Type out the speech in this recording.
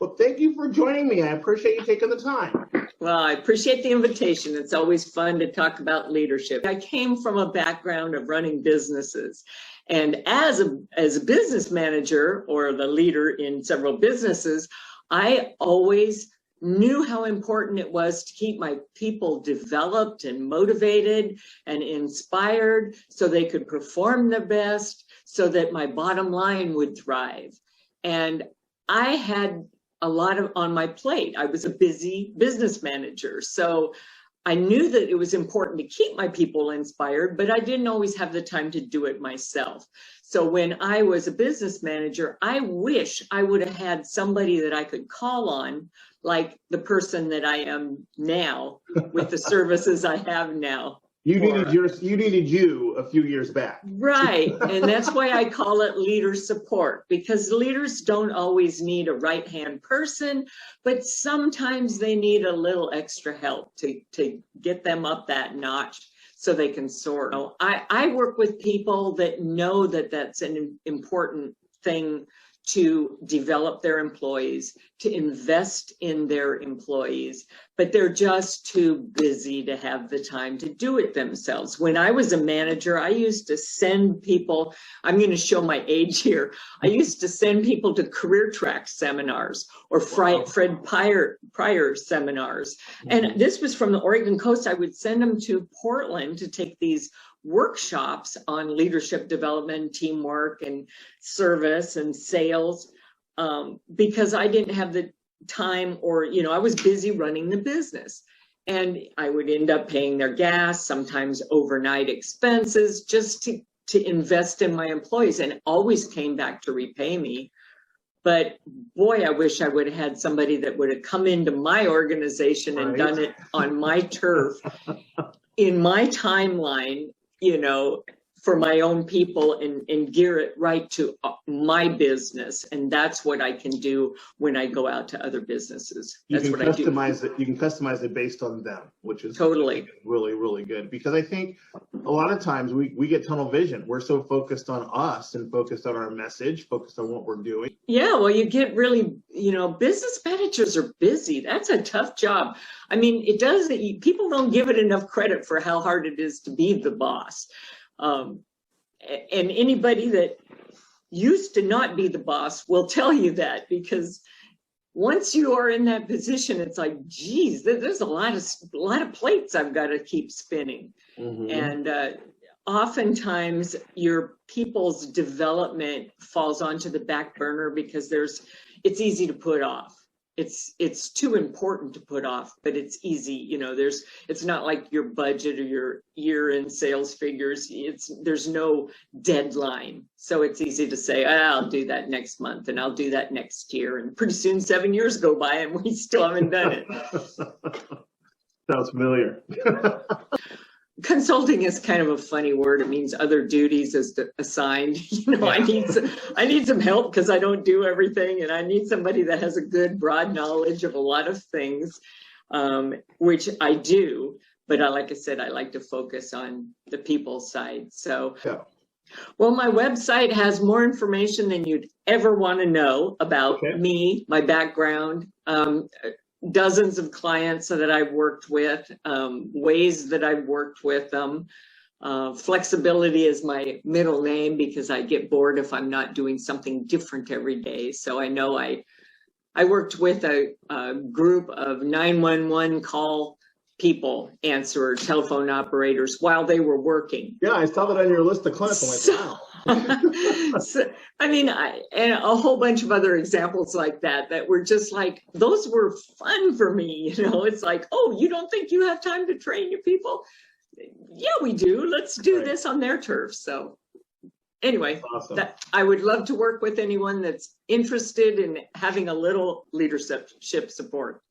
Well, thank you for joining me. I appreciate you taking the time. Well, I appreciate the invitation. It's always fun to talk about leadership. I came from a background of running businesses. And as a business manager or the leader in several businesses, I always knew how important it was to keep my people developed and motivated and inspired so they could perform their best, so that my bottom line would thrive. And I had a lot on my plate. I was a busy business manager. So I knew that it was important to keep my people inspired, but I didn't always have the time to do it myself. So when I was a business manager, I wish I would have had somebody that I could call on, like the person that I am now with the services I have now. You needed you a few years back. Right. And that's why I call it leader support, because leaders don't always need a right-hand person, but sometimes they need a little extra help to get them up that notch so they can soar. I work with people that know that that's an important thing to develop their employees, to invest in their employees, but they're just too busy to have the time to do it themselves. When I was a manager, I used to send people, I'm going to show my age here, I used to send people to career track seminars or Fred Pryor seminars. And this was from the Oregon coast. I would send them to Portland to take these workshops on leadership development, teamwork, and service and sales, because I didn't have the time, or, I was busy running the business. And I would end up paying their gas, sometimes overnight expenses, just to invest in my employees, and it always came back to repay me. But boy, I wish I would have had somebody that would have come into my organization and done it on my turf, in my timeline, for my own people, and gear it right to my business. And that's what I can do when I go out to other businesses. That's what I do. You can customize it based on them, which is totally really, really good. Because I think a lot of times we get tunnel vision. We're so focused on us and focused on our message, focused on what we're doing. Yeah, well, you get really, business managers are busy. That's a tough job. I mean, people don't give it enough credit for how hard it is to be the boss. And anybody that used to not be the boss will tell you that, because once you are in that position, it's like, geez, there's a lot of plates I've got to keep spinning. Mm-hmm. And oftentimes your people's development falls onto the back burner because it's easy to put off. It's too important to put off, but it's easy. It's not like your budget or your year-end sales figures. There's no deadline. So it's easy to say, I'll do that next month, and I'll do that next year. And pretty soon 7 years go by and we still haven't done it. Sounds familiar. Consulting is kind of a funny word. It means other duties as assigned. I need some help because I don't do everything, and I need somebody that has a good broad knowledge of a lot of things, which I do. But like I said, I like to focus on the people side. So, Well, my website has more information than you'd ever want to know about me, my background, dozens of clients that I've worked with, ways that I've worked with them. Flexibility is my middle name because I get bored if I'm not doing something different every day. So I know I worked with a group of 911 call people, telephone operators, while they were working. Yeah, I saw that on your list of clients. I'm like, wow. And a whole bunch of other examples like that were just like, those were fun for me. It's like, oh, you don't think you have time to train your people? Yeah, we do. Let's do this on their turf. So anyway, awesome. I would love to work with anyone that's interested in having a little leadership support.